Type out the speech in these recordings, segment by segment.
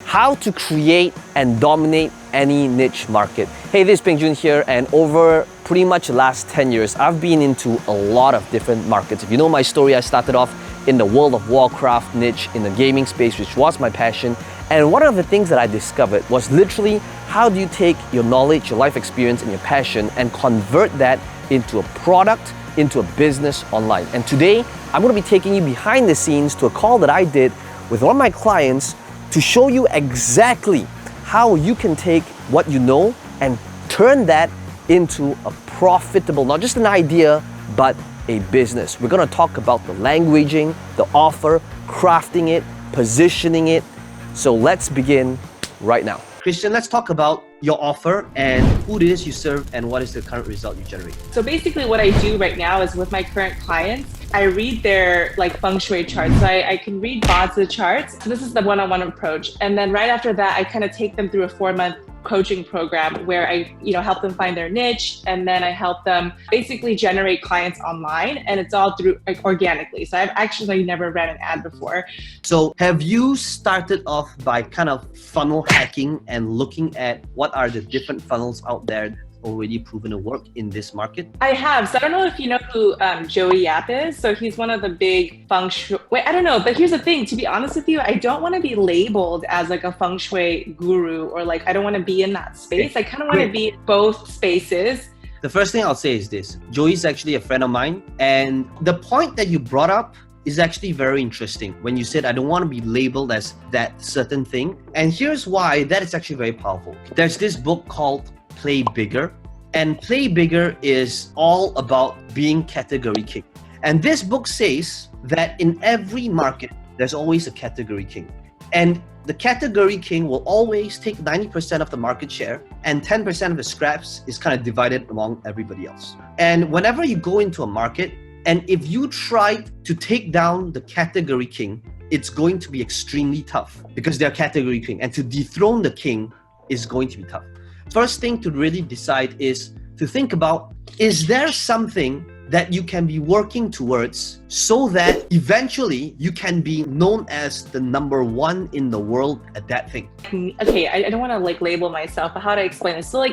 how to create and dominate any niche market. Hey, this is Peng Joon here, and over pretty much the last 10 years, I've been into a lot of different markets. If you know my story, I started off in the World of Warcraft niche in the gaming space, which was my passion. And one of the things that I discovered was literally how do you take your knowledge, your life experience, and your passion and convert that into a product, into a business online. And today, I'm going to be taking you behind the scenes to a call that I did with one of my clients to show you exactly how you can take what you know and turn that into a profitable, not just an idea, but a business. We're going to talk about the languaging, the offer, crafting it, positioning it. So let's begin right now. Christian, let's talk about your offer and who it is you serve and what is the current result you generate. So basically what I do right now is with my current clients, I read their feng shui charts. So I can read Bazi charts. So this is the one-on-one approach. And then right after that, I kind of take them through a 4-month coaching program where I help them find their niche, and then I help them basically generate clients online, and it's all through organically. So I've actually never ran an ad before. So have you started off by kind of funnel hacking and looking at what are the different funnels out there that's already proven to work in this market? I have. So I don't know if you know who Joey Yap is. So he's one of the big feng shui. Wait, I don't know. But here's the thing. To be honest with you, I don't want to be labeled as a feng shui guru, or I don't want to be in that space. I kind of want to be in both spaces. The first thing I'll say is this. Joey's actually a friend of mine. And the point that you brought up is actually very interesting when you said, I don't want to be labeled as that certain thing. And here's why that is actually very powerful. There's this book called Play Bigger. And Play Bigger is all about being category king. And this book says that in every market, there's always a category king. And the category king will always take 90% of the market share, and 10% of the scraps is kind of divided among everybody else. And whenever you go into a market, and if you try to take down the category king, it's going to be extremely tough because they're category king. And to dethrone the king is going to be tough. First thing to really decide is to think about, is there something that you can be working towards so that eventually you can be known as the number one in the world at that thing? Okay, I don't want to label myself, but how do I explain this? So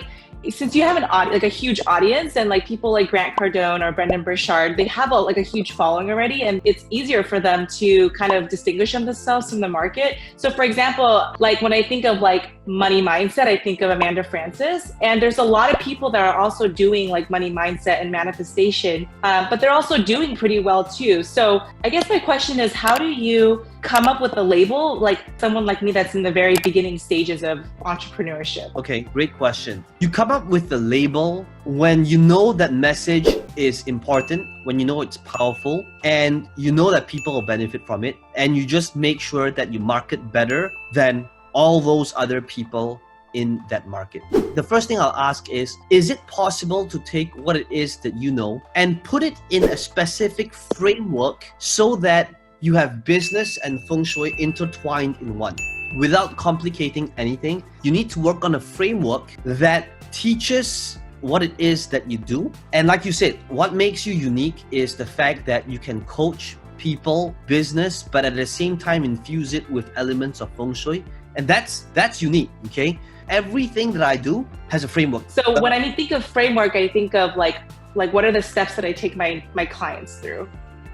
since you have an a huge audience, and people like Grant Cardone or Brendan Burchard, they have a huge following already, and it's easier for them to kind of distinguish themselves from the market. So for example, when I think of money mindset, I think of Amanda Frances, and there's a lot of people that are also doing money mindset and manifestation, but they're also doing pretty well too. So I guess my question is, how do you come up with a label someone like me that's in the very beginning stages of entrepreneurship? Okay, great question. You come up with the label when you know that message is important, when you know it's powerful, and you know that people will benefit from it, and you just make sure that you market better than all those other people in that market. The first thing I'll ask is it possible to take what it is that you know and put it in a specific framework so that you have business and feng shui intertwined in one without complicating anything? You need to work on a framework that teaches what it is that you do. And like you said, what makes you unique is the fact that you can coach people, business, but at the same time infuse it with elements of feng shui. And that's unique, okay? Everything that I do has a framework. So when I think of framework, I think of what are the steps that I take my clients through?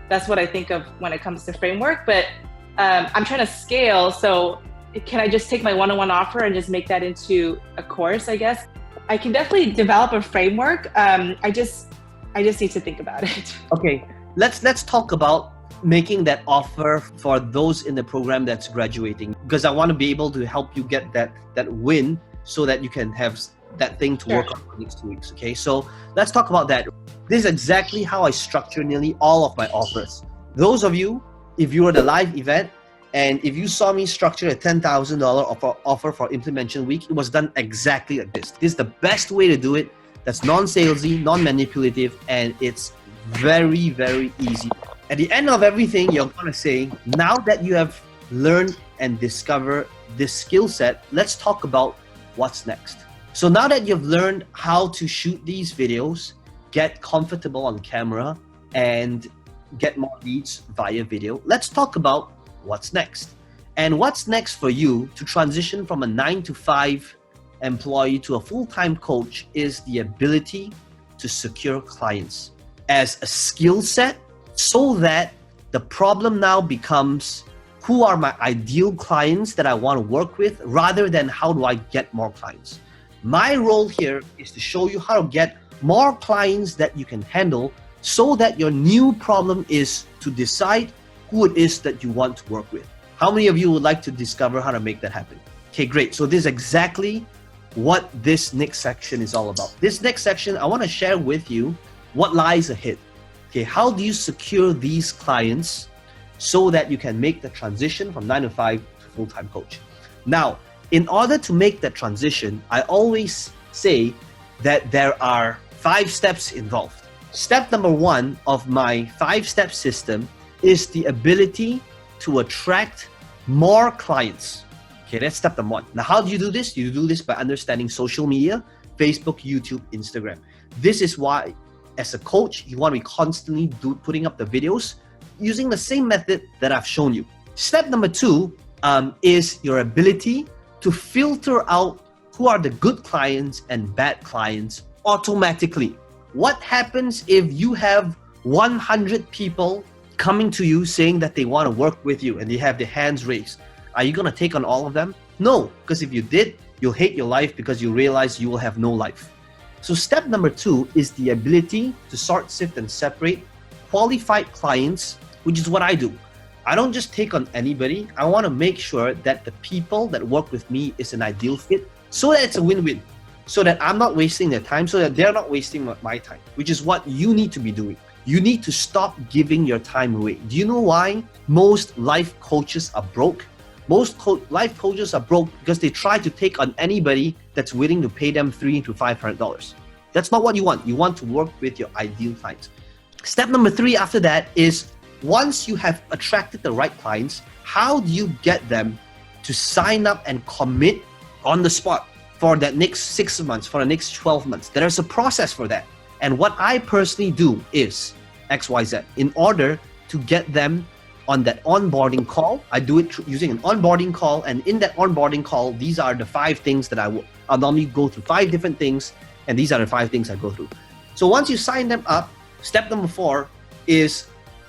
That's what I think of when it comes to framework. But I'm trying to scale. So can I just take my one-on-one offer and just make that into a course, I guess? I can definitely develop a framework. I just need to think about it. Okay, let's talk about making that offer for those in the program that's graduating, because I want to be able to help you get that win so that you can have that thing to work on for the next 2 weeks. Okay, so let's talk about that. This is exactly how I structure nearly all of my offers. Those of you, if you were at a live event and if you saw me structure a $10,000 offer for Implementation Week, it was done exactly like this. This is the best way to do it. That's non-salesy, non-manipulative, and it's very, very easy. At the end of everything, you're going to say, now that you have learned and discovered this skill set, let's talk about what's next. So now that you've learned how to shoot these videos, get comfortable on camera, and get more leads via video, let's talk about what's next. And what's next for you to transition from a 9 to 5 employee to a full-time coach is the ability to secure clients as a skill set, so that the problem now becomes who are my ideal clients that I want to work with, rather than how do I get more clients. My role here is to show you how to get more clients that you can handle, so that your new problem is to decide who it is that you want to work with. How many of you would like to discover how to make that happen? Okay, great. So this is exactly what this next section is all about. This next section, I want to share with you what lies ahead. Okay, how do you secure these clients so that you can make the transition from 9 to 5 to full-time coach? Now, in order to make that transition, I always say that there are 5 steps involved. Step number 1 of my 5-step system is the ability to attract more clients. Okay, that's step number 1. Now, how do you do this? You do this by understanding social media, Facebook, YouTube, Instagram. This is why, as a coach, you want to be constantly putting up the videos using the same method that I've shown you. Step number 2 is your ability to filter out who are the good clients and bad clients automatically. What happens if you have 100 people coming to you saying that they want to work with you and they have their hands raised? Are you going to take on all of them? No, because if you did, you'll hate your life because you realize you will have no life. So step number 2 is the ability to sort, sift, and separate qualified clients, which is what I do. I don't just take on anybody. I want to make sure that the people that work with me is an ideal fit, so that it's a win-win, so that I'm not wasting their time, so that they're not wasting my time, which is what you need to be doing. You need to stop giving your time away. Do you know why most life coaches are broke? Most life coaches are broke because they try to take on anybody that's willing to pay them $300 to $500. That's not what you want. You want to work with your ideal clients. Step number 3 after that is, once you have attracted the right clients, how do you get them to sign up and commit on the spot for that next 6 months, for the next 12 months? There's a process for that. And what I personally do is XYZ. In order to get them on that onboarding call, I do it using an onboarding call. And in that onboarding call, these are the 5 things that I'll normally go through 5 different things. And these are the 5 things I go through. So once you sign them up, step number 4 is,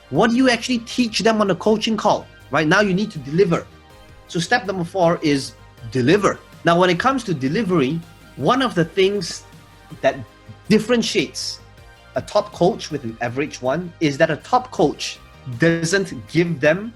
what do you actually teach them on the coaching call? Right now, you need to deliver. So step number 4 is deliver. Now, when it comes to delivery, one of the things that differentiates a top coach with an average one is that a top coach doesn't give them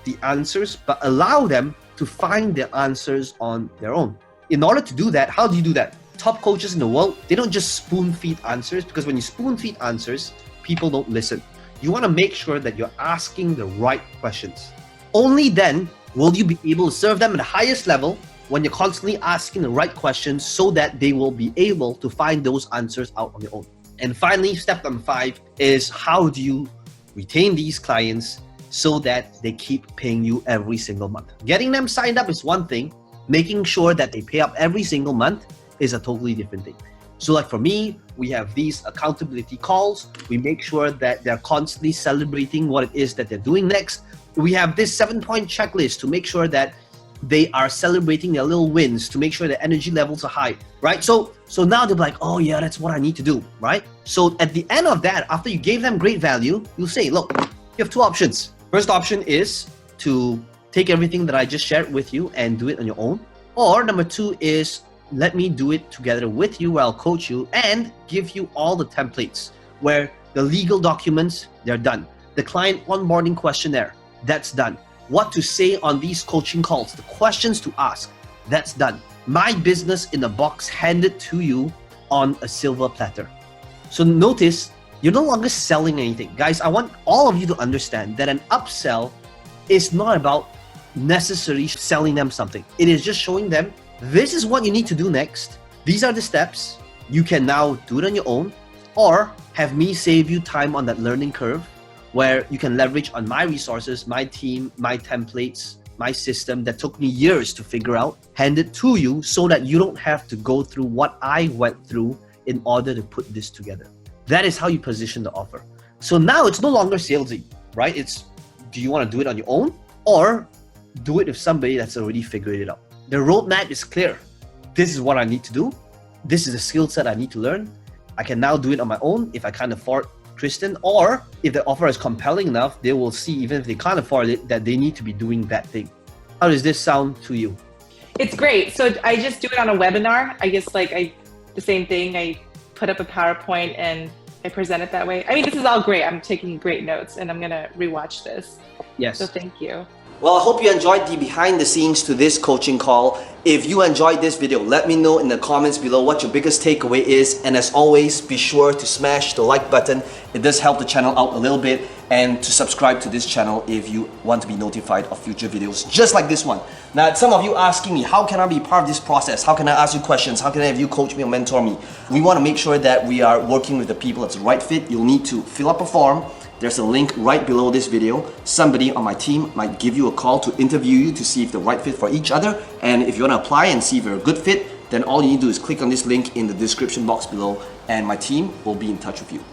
the answers, but allow them to find their answers on their own. In order to do that, how do you do that? Top coaches in the world, they don't just spoon feed answers, because when you spoon feed answers, people don't listen. You want to make sure that you're asking the right questions. Only then will you be able to serve them at the highest level, when you're constantly asking the right questions, so that they will be able to find those answers out on their own. And finally, step number 5 is, how do you retain these clients so that they keep paying you every single month? Getting them signed up is one thing. Making sure that they pay up every single month is a totally different thing. So like for me, we have these accountability calls. We make sure that they're constantly celebrating what it is that they're doing next. We have this 7-point checklist to make sure that they are celebrating their little wins, to make sure their energy levels are high, right? So now they're like, oh yeah, that's what I need to do, right? So at the end of that, after you gave them great value, you'll say, look, you have 2 options. First option is to take everything that I just shared with you and do it on your own. Or number 2 is, let me do it together with you, where I'll coach you and give you all the templates, where the legal documents, they're done. The client onboarding questionnaire, that's done. What to say on these coaching calls, the questions to ask, that's done. My business in a box handed to you on a silver platter. So notice, you're no longer selling anything. Guys, I want all of you to understand that an upsell is not about necessarily selling them something. It is just showing them, this is what you need to do next. These are the steps. You can now do it on your own, or have me save you time on that learning curve, where you can leverage on my resources, my team, my templates, my system that took me years to figure out, hand it to you so that you don't have to go through what I went through in order to put this together. That is how you position the offer. So now it's no longer salesy, right? It's, do you want to do it on your own? Or do it with somebody that's already figured it out. The roadmap is clear. This is what I need to do. This is a skill set I need to learn. I can now do it on my own if I can't afford Kristen, or if the offer is compelling enough, they will see, even if they can't afford it, that they need to be doing that thing. How does this sound to you? It's great. So I just do it on a webinar. I guess the same thing. I put up a PowerPoint and I present it that way. I mean, this is all great. I'm taking great notes and I'm gonna rewatch this. Yes. So thank you. Well, I hope you enjoyed the behind the scenes to this coaching call. If you enjoyed this video, let me know in the comments below what your biggest takeaway is. And as always, be sure to smash the like button. It does help the channel out a little bit. And to subscribe to this channel if you want to be notified of future videos just like this one. Now, some of you asking me, how can I be part of this process? How can I ask you questions? How can I have you coach me or mentor me? We want to make sure that we are working with the people that's the right fit. You'll need to fill up a form. There's a link right below this video. Somebody on my team might give you a call to interview you to see if they're right fit for each other. And if you want to apply and see if you're a good fit, then all you need to do is click on this link in the description box below and my team will be in touch with you.